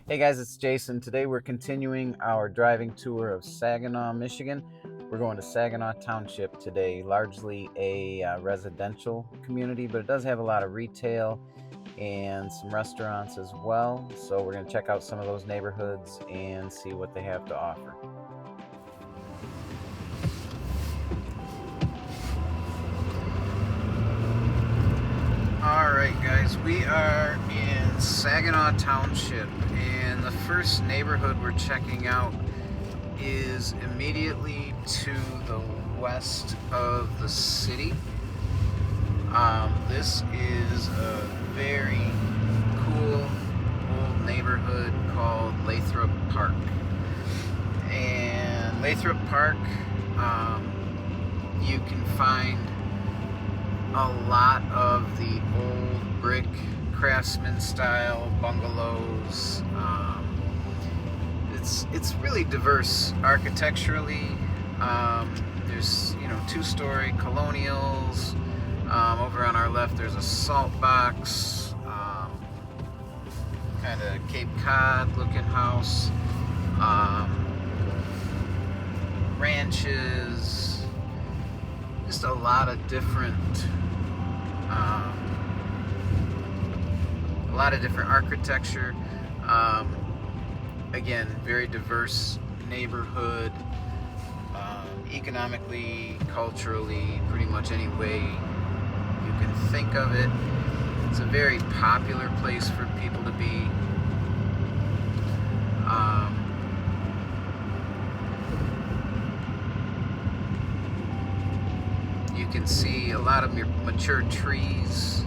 Hey guys, it's Jason. Today we're continuing our driving tour of Saginaw, Michigan. We're going to Saginaw Township today, largely a residential community, but it does have a lot of retail and some restaurants as well. So we're going to check out some of those neighborhoods and see what they have to offer. Alright guys, we are in Saginaw Township, and the first neighborhood we're checking out is immediately to the west of the city. This is a very cool old neighborhood called Lathrop Park. And Lathrop Park, you can find a lot of the old brick craftsman style bungalows. It's really diverse architecturally. There's two-story colonials. Over on our left there's a salt box, kind of Cape Cod looking house, ranches, just a lot of different architecture. Again, very diverse neighborhood, economically, culturally, pretty much any way you can think of it. It's a very popular place for people to be. You can see a lot of mature trees.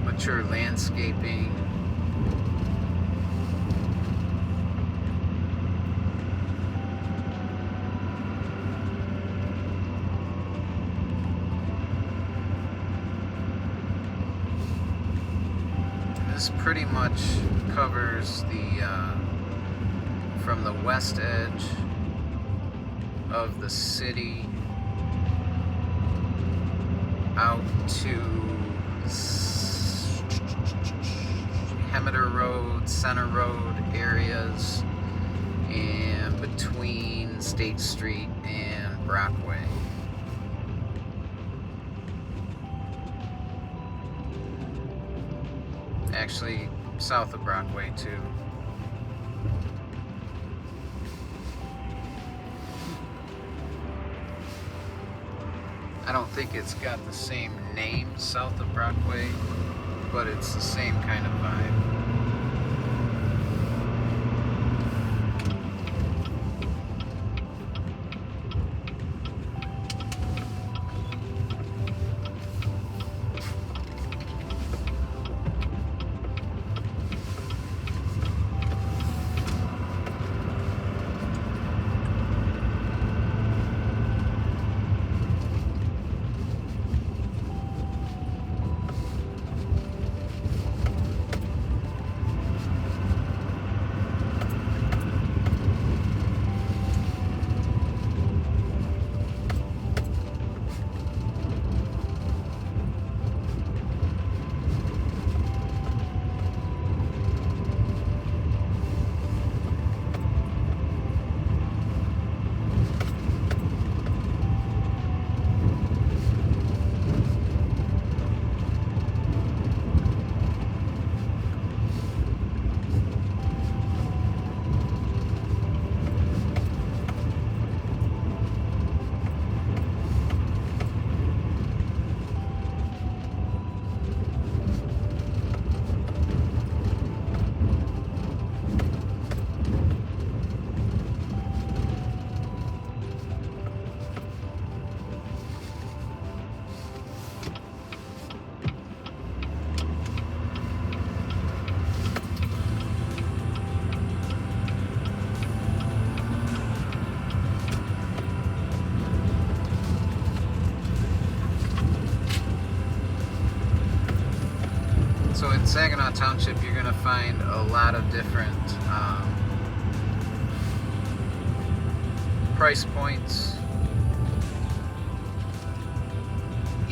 Mature landscaping. This pretty much covers from the west edge of the city out to Hemeter Road, Center Road areas, and between State Street and Brockway. Actually, south of Brockway too. I don't think it's got the same name, south of Brockway, but it's the same kind of vibe. So in Saginaw Township, you're going to find a lot of different price points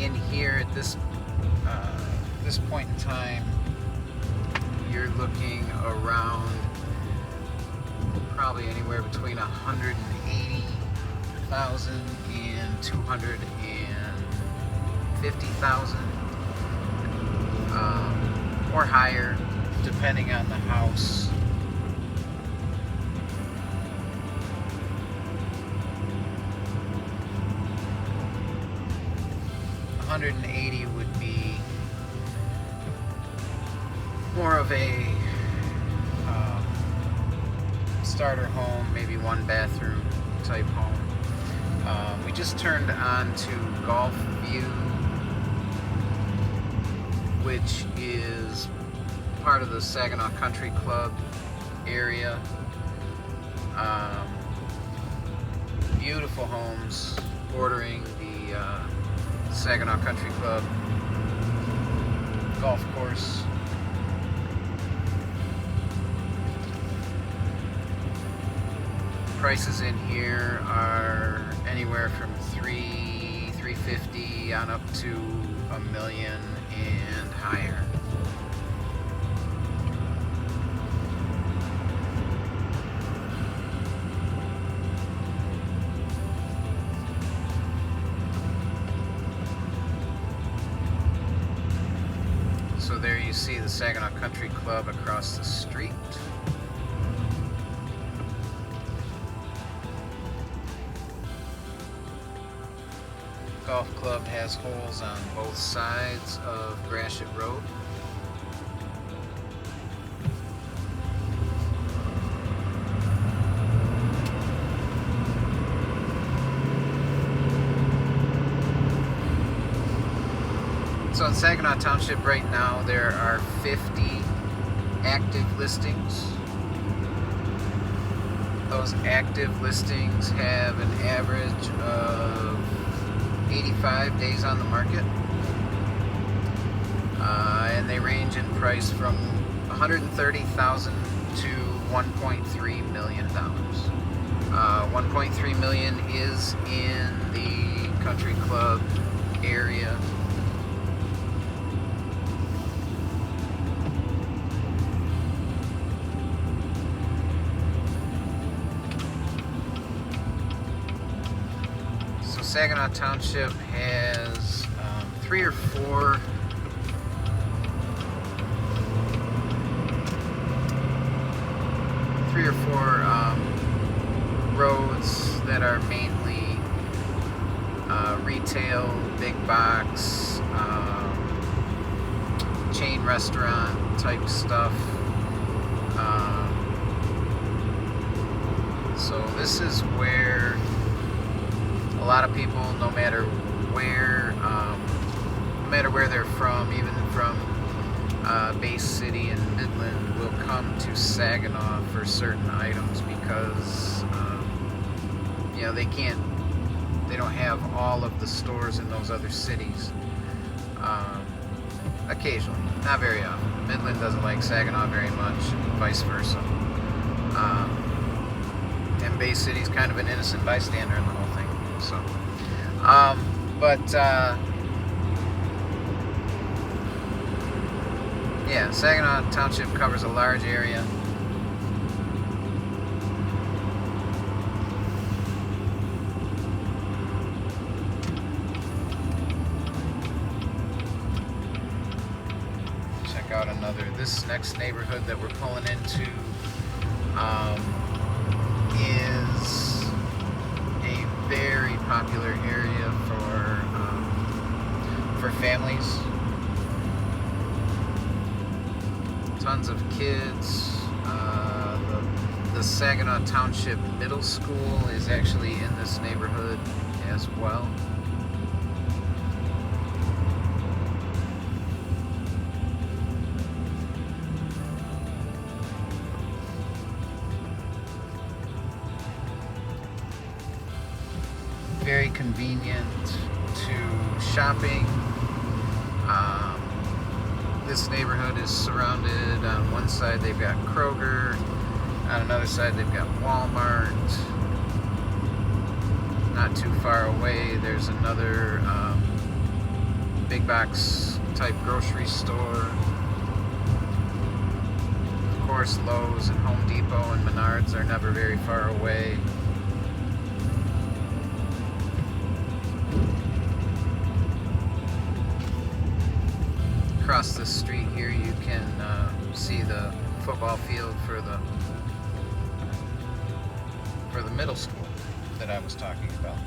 in here at this point in time, you're looking around probably anywhere between 180,000 and 250,000, or higher, depending on the house. $180,000 would be more of a starter home, maybe one bathroom type home. We just turned on to Golf View, which is part of the Saginaw Country Club area. Beautiful homes bordering the Saginaw Country Club golf course. Prices in here are anywhere from $350,000 on up to $1 million and higher. So there you see the Saginaw Country Club across the street. Golf club has holes on both sides of Gratiot Road. So in Saginaw Township right now there are 50 active listings. Those active listings have an average of 85 days on the market, and they range in price from $130,000 to $1.3 million. $1.3 million is in the country club area. Saginaw Township has three or four roads that are mainly retail, big box, chain restaurant type stuff. So this is where a lot of people, no matter where they're from, even from Bay City and Midland, will come to Saginaw for certain items because you know, they don't have all of the stores in those other cities. Occasionally, not very often. Midland doesn't like Saginaw very much, and vice versa. And Bay City's kind of an innocent bystander in the whole thing. So, yeah, Saginaw Township covers a large area. Check out this next neighborhood that we're pulling into is a very popular area for families. Tons of kids. The Saginaw Township Middle School is actually in this neighborhood as well. Very convenient to shopping. This neighborhood is surrounded. On one side they've got Kroger, on another side they've got Walmart. Not too far away there's another big box type grocery store. Of course, Lowe's and Home Depot and Menards are never very far away. Across the street here you can see the football field for the middle school that I was talking about.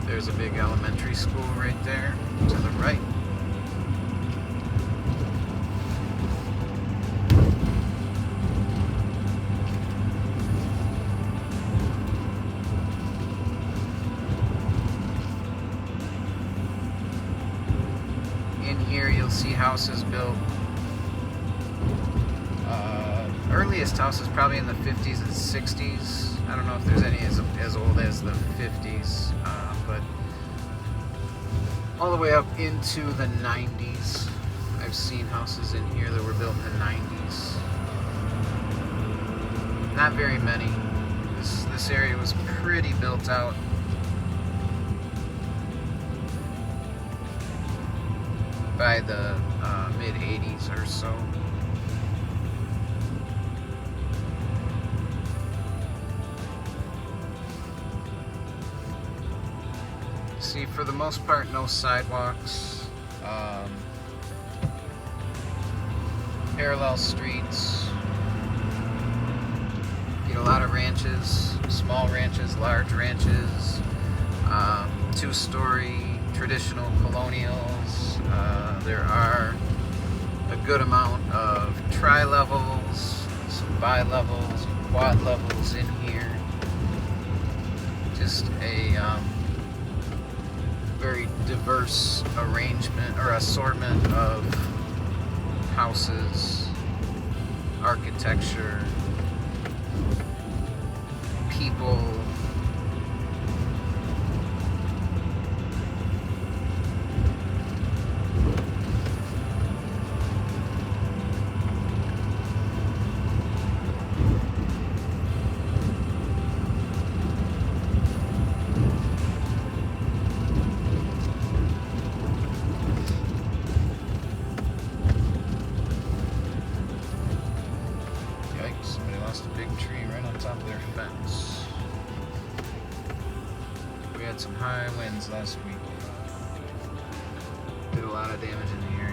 There's a big elementary school right there to the right. In here you'll see houses built. Earliest house is probably in the 50s and 60s. I don't know if there's any as old as the 50s, but all the way up into the 90s. I've seen houses in here that were built in the 90s. Not very many. This area was pretty built out. By the mid 80s or so. See, for the most part, no sidewalks, parallel streets. Get a lot of ranches, small ranches, large ranches, two-story traditional colonials. There are a good amount of tri-levels, some bi-levels, quad levels in here. Just a very diverse arrangement or assortment of houses, architecture, people. Somebody lost a big tree right on top of their fence. We had some high winds last week. Did a lot of damage in the area.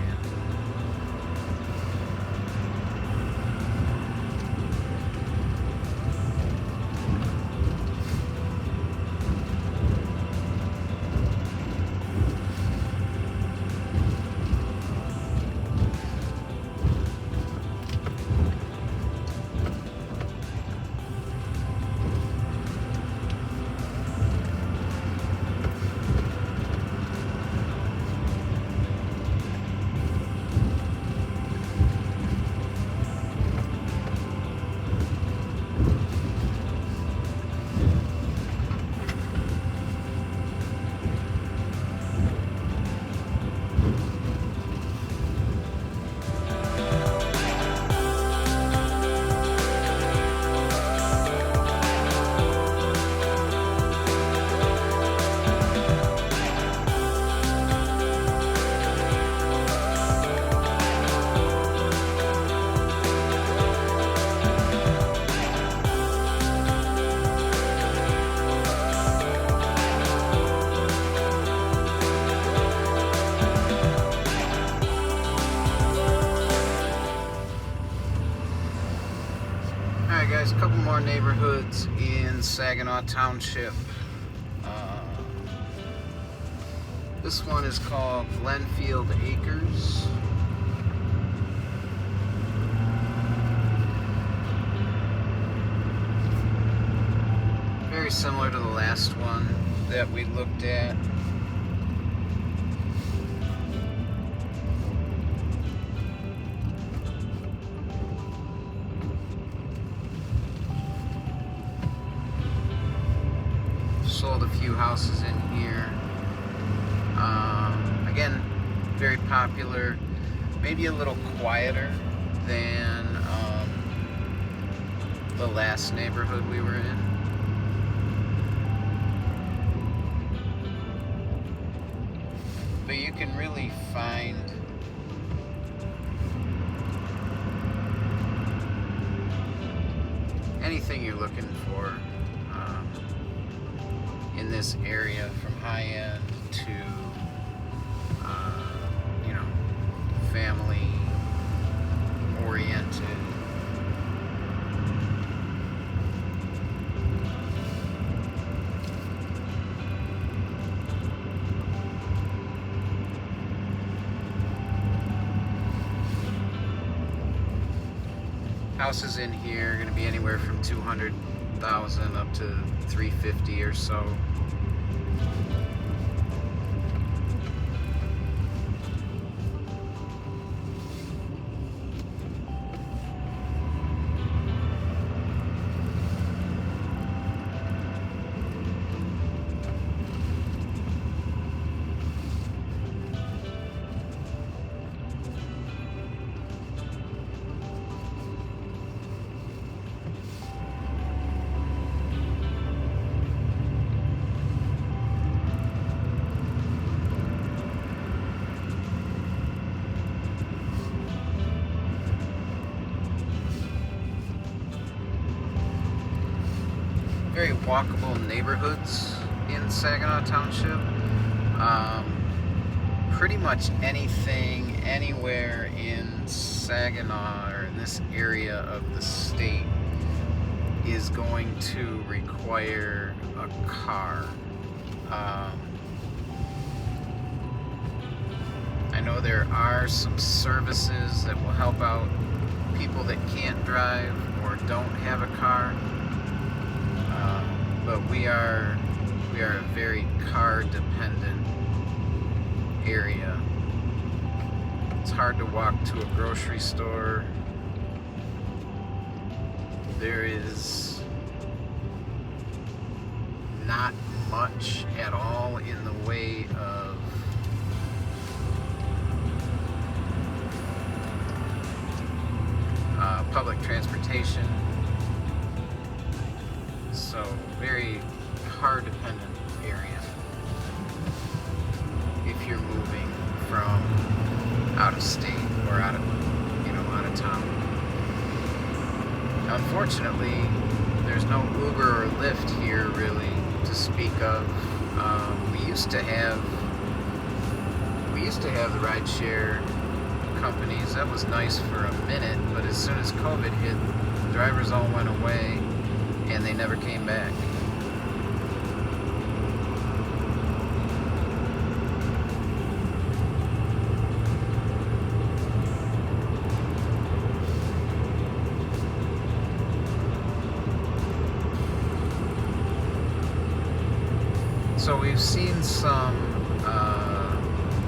Guys, a couple more neighborhoods in Saginaw Township. This one is called Glenfield Acres. Very similar to the last one that we looked at. Sold a few houses in here. popular, maybe a little quieter than the last neighborhood we were in. But you can really find anything you're looking for in this area, from high end to you know, family oriented. Houses in here are going to be anywhere from 200,000 up to 350 or so. Very walkable neighborhoods in Saginaw Township. Pretty much anything, anywhere in Saginaw or in this area of the state is going to require a car. I know there are some services that will help out people that can't drive or don't have a car. But we are a very car dependent area. It's hard to walk to a grocery store. There is not much at all in the way of public transportation. So very car dependent area if you're moving from out of state or out of out of town. Unfortunately, there's no Uber or Lyft here really to speak of. We used to have the rideshare companies. That was nice for a minute, but as soon as COVID hit, the drivers all went away and they never came back. So we've seen some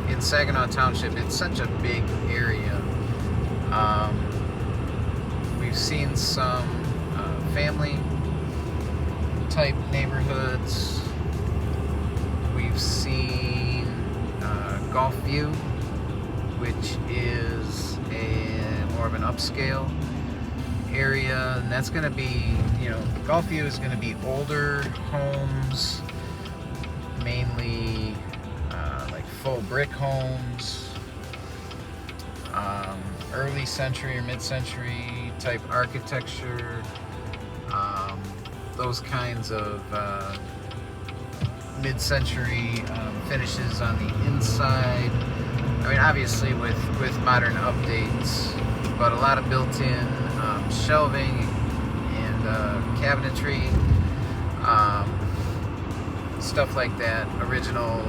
in Saginaw Township. It's such a big area. We've seen some family type neighborhoods. We've seen Glenfield, which is more of an upscale area, and that's going to be, Glenfield is going to be older homes, mainly like full brick homes, early century or mid-century type architecture, those kinds of mid-century finishes on the inside. I mean, obviously with modern updates, but a lot of built-in shelving and cabinetry, stuff like that. Original,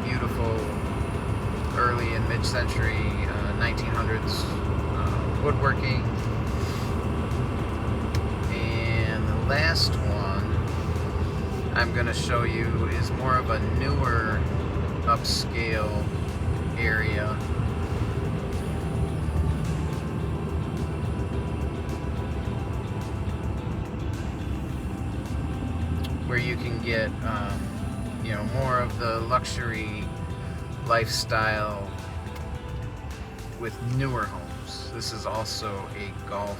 beautiful, early and mid-century 1900s woodworking. And the last one I'm going to show you is more of a newer upscale area. Where you can get, more of the luxury lifestyle with newer homes. This is also a golf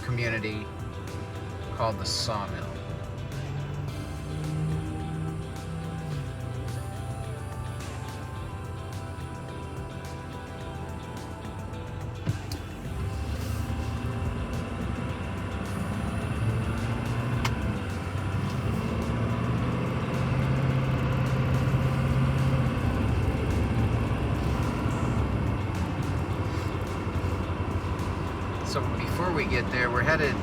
community called the Sawmill. So before we get there, we're headed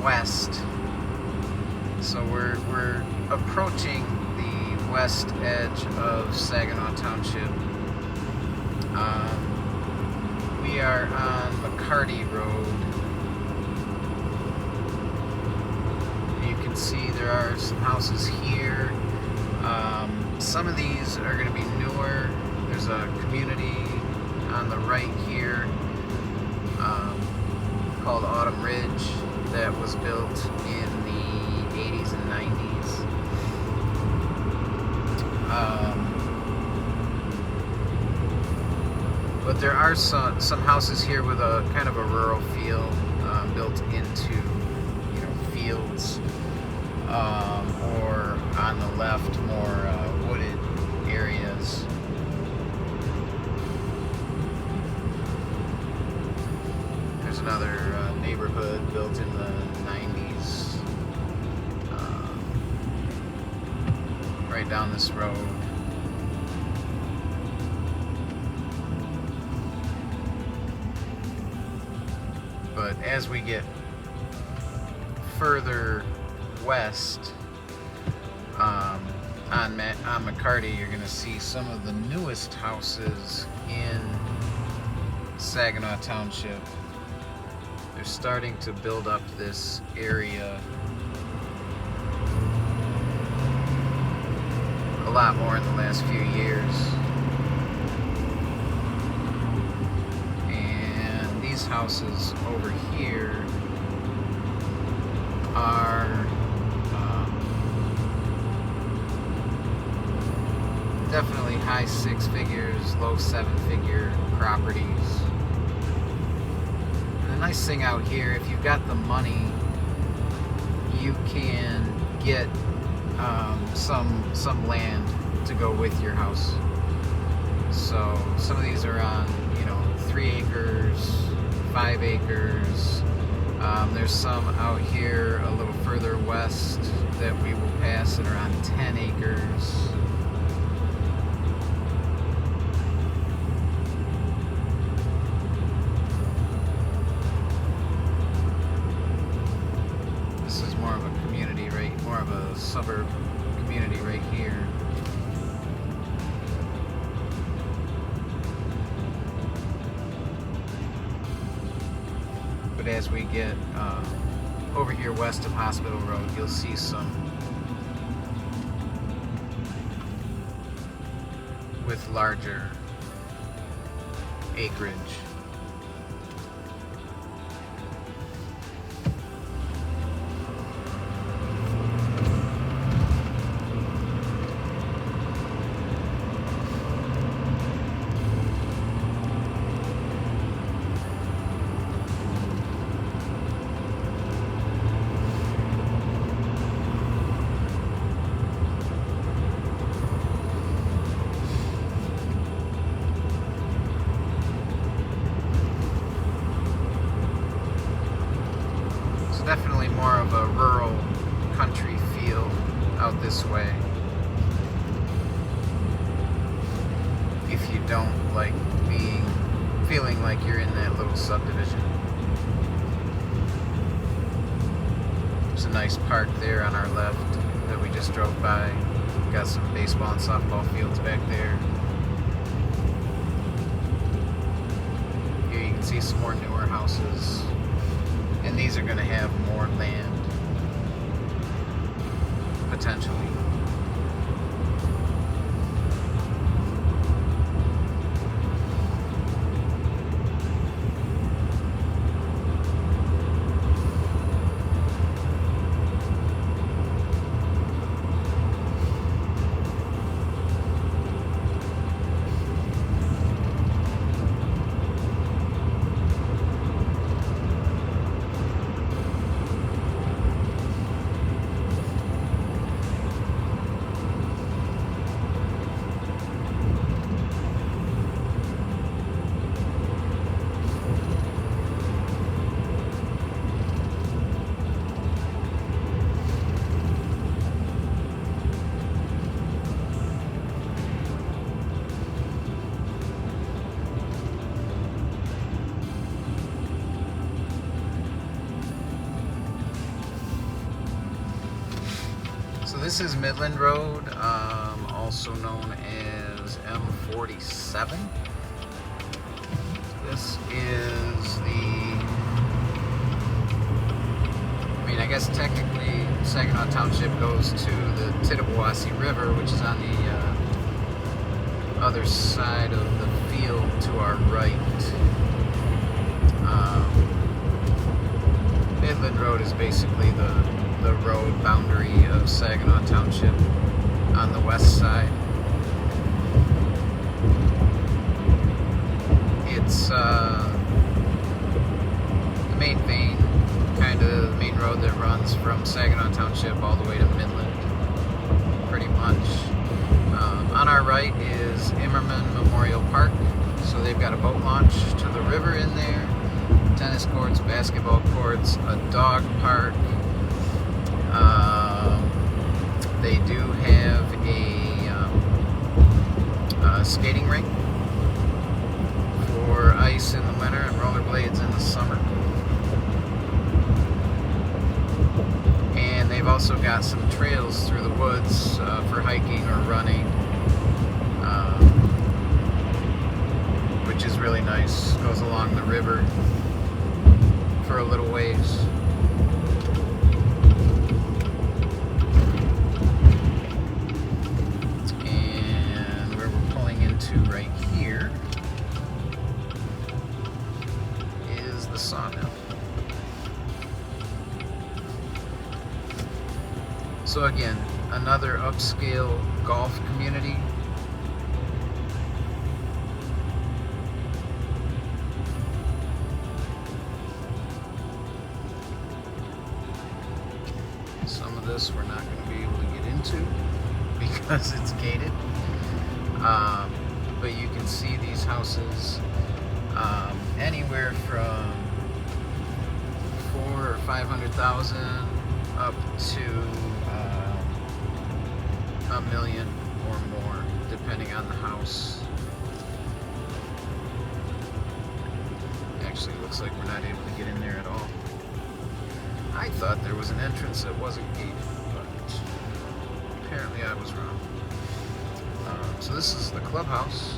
west. So we're approaching the west edge of Saginaw Township. We are on McCarty Road. You can see there are some houses here. Some of these are going to be newer. There's a community on the right here called Autumn Ridge that was built in the 80s and 90s. But there are some houses here with a kind of a rural feel, built into, you know, fields, or on the left more wooded areas. There's another neighborhood built in the 90s, right down this road. But as we get further west on McCarty, you're going to see some of the newest houses in Saginaw Township. They're starting to build up this area a lot more in the last few years. And these houses over here are definitely high six figures, low seven figure properties. The nice thing out here, if you've got the money, you can get some land to go with your house. So some of these are on, you know, 3 acres, 5 acres. There's some out here a little further west that we will pass that are on 10 acres. Suburb community right here. But as we get over here west of Hospital Road, you'll see some with larger acreage. Definitely more of a rural country feel out this way. If you don't like feeling like you're in that little subdivision. There's a nice park there on our left that we just drove by. Got some baseball and softball fields back there. Here you can see some more newer houses. And these are going to have more land, potentially. This is Midland Road, also known as M47. This is I guess technically Saginaw Township goes to the Tittabawassee River, which is on the other side of the field to our right. Midland Road is basically the road boundary of Saginaw Township on the west side. It's the main vein, kind of the main road that runs from Saginaw Township all the way to Midland, pretty much. On our right is Immerman Memorial Park, so they've got a boat launch to the river in there, tennis courts, basketball courts, a dog park. They do have a skating rink for ice in the winter and rollerblades in the summer. And they've also got some trails through the woods for hiking or running, which is really nice. Goes along the river for a little ways. And where we're pulling into right here is the Sawmill. So again, another upscale golf community. Some of this we're not going to be able to get into because it's gated. But you can see these houses anywhere from 400,000 or 500,000 up to $1 million or more, depending on the house. Actually, looks like we're not able to get in there at all. I thought there was an entrance that wasn't gated, but apparently I was wrong. So this is the clubhouse.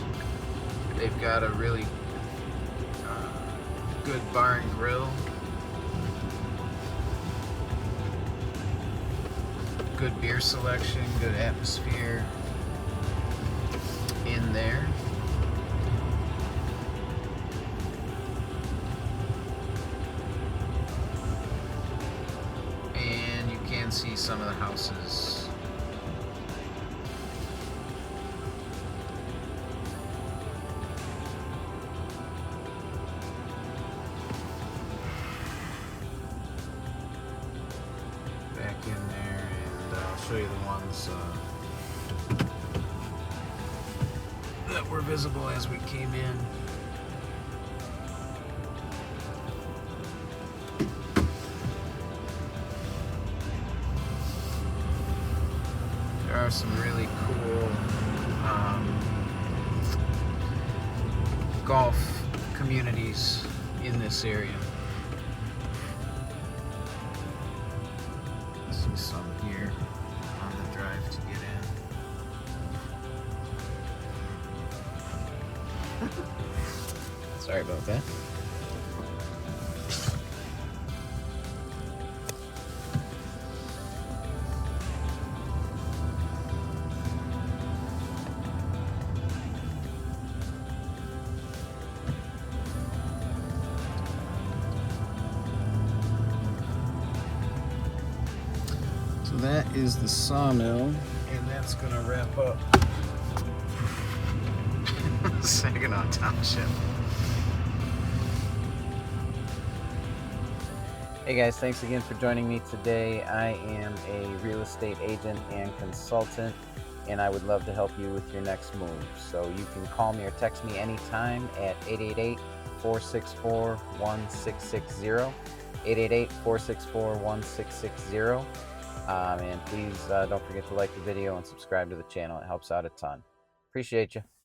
They've got a really good bar and grill. Good beer selection, good atmosphere in there. And you can see some of the houses. Back in there. I'll show you the ones that were visible as we came in. There are some really cool golf communities in this area. See some here on the drive to get in. Sorry about that. So that is the Sawmill, and that's going to wrap up Saginaw Township. Hey guys, thanks again for joining me today. I am a real estate agent and consultant, and I would love to help you with your next move. So you can call me or text me anytime at 888-464-1660, 888-464-1660. And please don't forget to like the video and subscribe to the channel. It helps out a ton. Appreciate you.